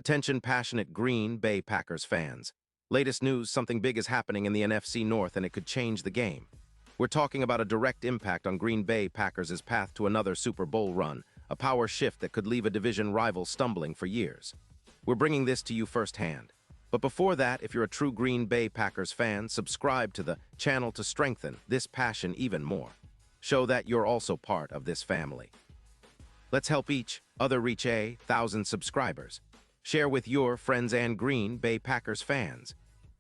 Attention passionate Green Bay Packers fans. Latest news, something big is happening in the NFC North and it could change the game. We're talking about a direct impact on Green Bay Packers' path to another Super Bowl run, a power shift that could leave a division rival stumbling for years. We're bringing this to you firsthand. But before that, if you're a true Green Bay Packers fan, subscribe to the channel to strengthen this passion even more. Show that you're also part of this family. Let's help each other reach 1,000 subscribers. Share with your friends and Green Bay Packers fans.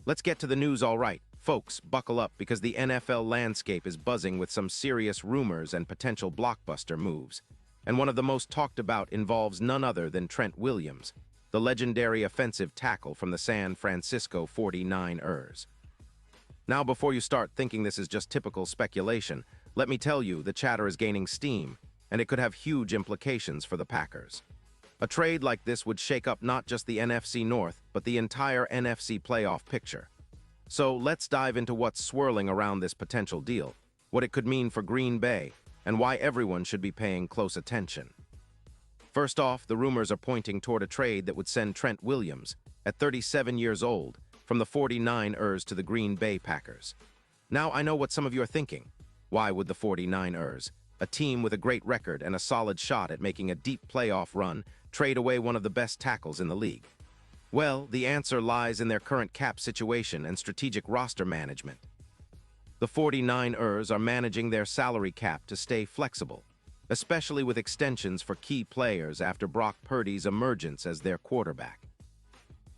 Let's get to the news, all right. Folks, buckle up because the NFL landscape is buzzing with some serious rumors and potential blockbuster moves. And one of the most talked about involves none other than Trent Williams, the legendary offensive tackle from the San Francisco 49ers. Now, before you start thinking this is just typical speculation, let me tell you the chatter is gaining steam, and it could have huge implications for the Packers. A trade like this would shake up not just the NFC North, but the entire NFC playoff picture. So let's dive into what's swirling around this potential deal, what it could mean for Green Bay, and why everyone should be paying close attention. First off, the rumors are pointing toward a trade that would send Trent Williams, at 37 years old, from the 49ers to the Green Bay Packers. Now, I know what some of you are thinking. Why would the 49ers, a team with a great record and a solid shot at making a deep playoff run, trade away one of the best tackles in the league? Well, the answer lies in their current cap situation and strategic roster management. The 49ers are managing their salary cap to stay flexible, especially with extensions for key players after Brock Purdy's emergence as their quarterback.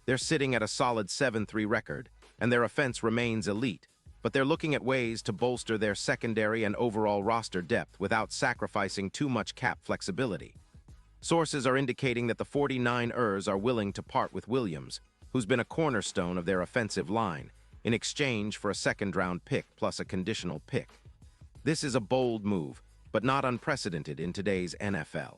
They're sitting at a solid 7-3 record, and their offense remains elite, but they're looking at ways to bolster their secondary and overall roster depth without sacrificing too much cap flexibility. Sources are indicating that the 49ers are willing to part with Williams, who's been a cornerstone of their offensive line, in exchange for a second-round pick plus a conditional pick. This is a bold move, but not unprecedented in today's NFL.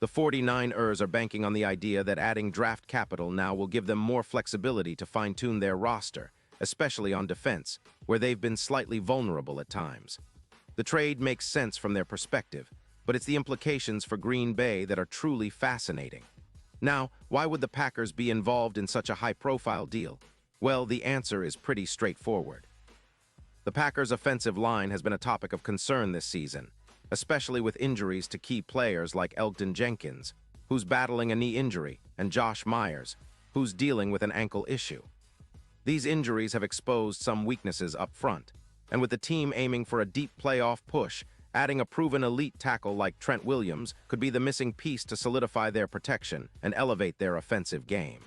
The 49ers are banking on the idea that adding draft capital now will give them more flexibility to fine-tune their roster, especially on defense, where they've been slightly vulnerable at times. The trade makes sense from their perspective, but it's the implications for Green Bay that are truly fascinating. Now, why would the Packers be involved in such a high-profile deal? Well, the answer is pretty straightforward. The Packers' offensive line has been a topic of concern this season, especially with injuries to key players like Elgton Jenkins, who's battling a knee injury, and Josh Myers, who's dealing with an ankle issue. These injuries have exposed some weaknesses up front, and with the team aiming for a deep playoff push, adding a proven elite tackle like Trent Williams could be the missing piece to solidify their protection and elevate their offensive game.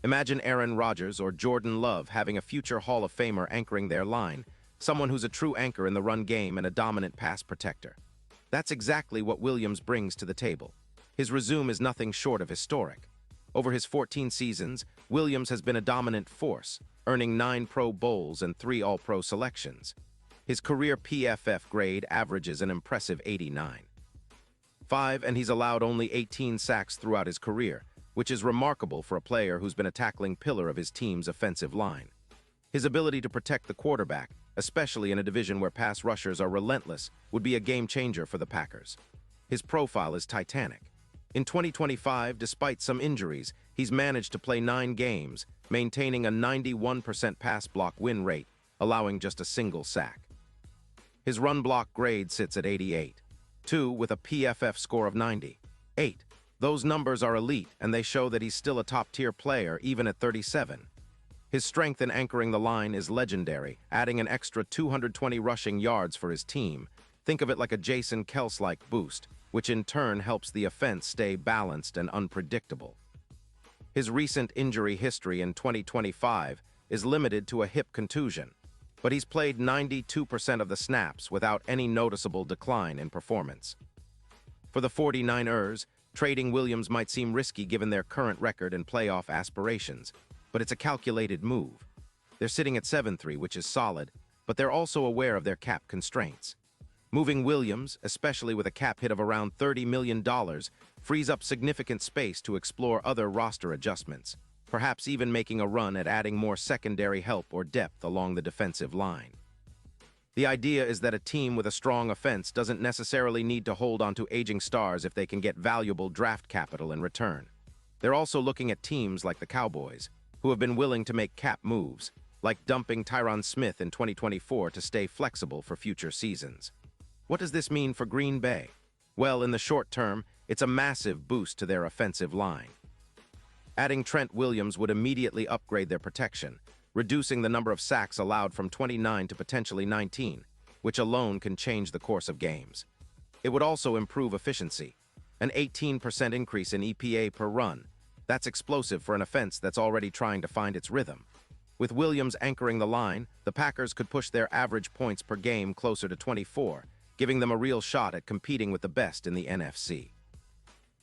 Imagine Aaron Rodgers or Jordan Love having a future Hall of Famer anchoring their line, someone who's a true anchor in the run game and a dominant pass protector. That's exactly what Williams brings to the table. His resume is nothing short of historic. Over his 14 seasons, Williams has been a dominant force, earning 9 Pro Bowls and 3 All-Pro selections. His career PFF grade averages an impressive 89.5, and he's allowed only 18 sacks throughout his career, which is remarkable for a player who's been a tackling pillar of his team's offensive line. His ability to protect the quarterback, especially in a division where pass rushers are relentless, would be a game-changer for the Packers. His profile is titanic. In 2025, despite some injuries, he's managed to play 9 games, maintaining a 91% pass block win rate, allowing just a single sack. His run block grade sits at 88.2 with a PFF score of 90.8. Those numbers are elite, and they show that he's still a top-tier player even at 37. His strength in anchoring the line is legendary, adding an extra 220 rushing yards for his team. Think of it like a Jason Kelce-like boost, which in turn helps the offense stay balanced and unpredictable. His recent injury history in 2025 is limited to a hip contusion, but he's played 92% of the snaps without any noticeable decline in performance. For the 49ers, trading Williams might seem risky given their current record and playoff aspirations, but it's a calculated move. They're sitting at 7-3, which is solid, but they're also aware of their cap constraints. Moving Williams, especially with a cap hit of around $30 million, frees up significant space to explore other roster adjustments, perhaps even making a run at adding more secondary help or depth along the defensive line. The idea is that a team with a strong offense doesn't necessarily need to hold onto aging stars if they can get valuable draft capital in return. They're also looking at teams like the Cowboys, who have been willing to make cap moves, like dumping Tyron Smith in 2024 to stay flexible for future seasons. What does this mean for Green Bay? Well, in the short term, it's a massive boost to their offensive line. Adding Trent Williams would immediately upgrade their protection, reducing the number of sacks allowed from 29 to potentially 19, which alone can change the course of games. It would also improve efficiency. An 18% increase in EPA per run. That's explosive for an offense that's already trying to find its rhythm. With Williams anchoring the line, the Packers could push their average points per game closer to 24, giving them a real shot at competing with the best in the NFC.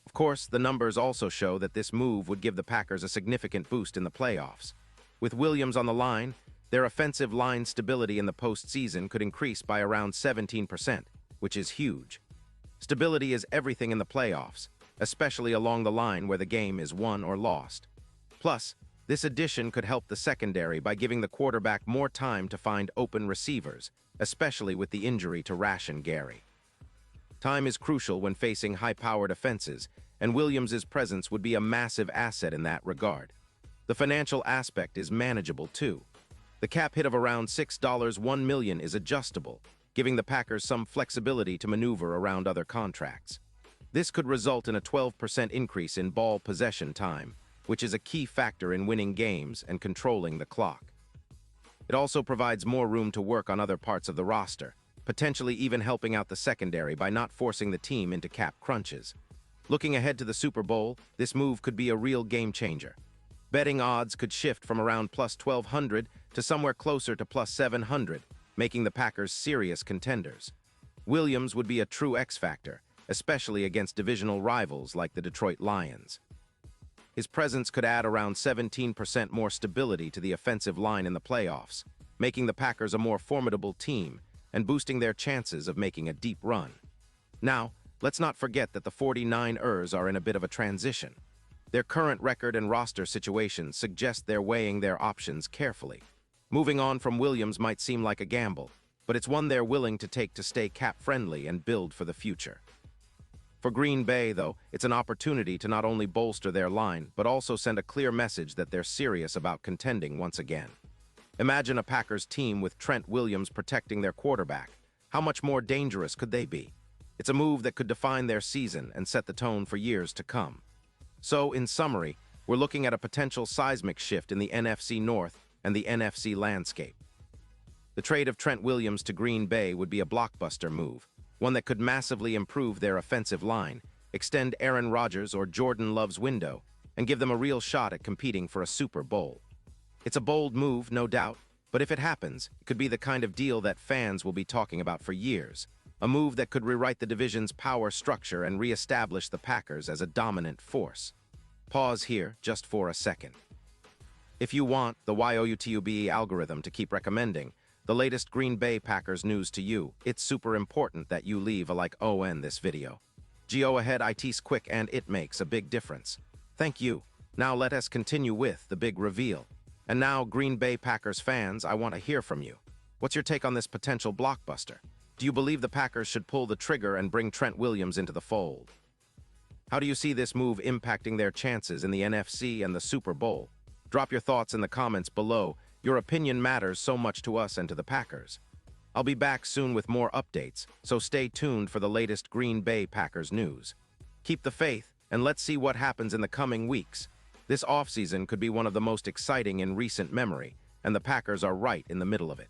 Of course, the numbers also show that this move would give the Packers a significant boost in the playoffs. With Williams on the line, their offensive line stability in the postseason could increase by around 17%, which is huge. Stability is everything in the playoffs, especially along the line where the game is won or lost. Plus, this addition could help the secondary by giving the quarterback more time to find open receivers, especially with the injury to Rashan Gary. Time is crucial when facing high-powered offenses, and Williams' presence would be a massive asset in that regard. The financial aspect is manageable too. The cap hit of around $1 million is adjustable, giving the Packers some flexibility to maneuver around other contracts. This could result in a 12% increase in ball possession time, which is a key factor in winning games and controlling the clock. It also provides more room to work on other parts of the roster, potentially even helping out the secondary by not forcing the team into cap crunches. Looking ahead to the Super Bowl, this move could be a real game changer. Betting odds could shift from around plus 1,200 to somewhere closer to plus 700, making the Packers serious contenders. Williams would be a true X-factor, especially against divisional rivals like the Detroit Lions. His presence could add around 17% more stability to the offensive line in the playoffs, making the Packers a more formidable team and boosting their chances of making a deep run. Now, let's not forget that the 49ers are in a bit of a transition. Their current record and roster situation suggest they're weighing their options carefully. Moving on from Williams might seem like a gamble, but it's one they're willing to take to stay cap-friendly and build for the future. For Green Bay, though, it's an opportunity to not only bolster their line, but also send a clear message that they're serious about contending once again. Imagine a Packers team with Trent Williams protecting their quarterback. How much more dangerous could they be? It's a move that could define their season and set the tone for years to come. So, in summary, we're looking at a potential seismic shift in the NFC North and the NFC landscape. The trade of Trent Williams to Green Bay would be a blockbuster move, one that could massively improve their offensive line, extend Aaron Rodgers or Jordan Love's window, and give them a real shot at competing for a Super Bowl. It's a bold move, no doubt, but if it happens, it could be the kind of deal that fans will be talking about for years. A move that could rewrite the division's power structure and re-establish the Packers as a dominant force. Pause here just for a second. If you want the YOUTUBE algorithm to keep recommending the latest Green Bay Packers news to you, it's super important that you leave a like on this video. Go ahead, it's quick and it makes a big difference. Thank you. Now let us continue with the big reveal. And now, Green Bay Packers fans, I want to hear from you. What's your take on this potential blockbuster? Do you believe the Packers should pull the trigger and bring Trent Williams into the fold? How do you see this move impacting their chances in the NFC and the Super Bowl? Drop your thoughts in the comments below. Your opinion matters so much to us and to the Packers. I'll be back soon with more updates, so stay tuned for the latest Green Bay Packers news. Keep the faith, and let's see what happens in the coming weeks. This offseason could be one of the most exciting in recent memory, and the Packers are right in the middle of it.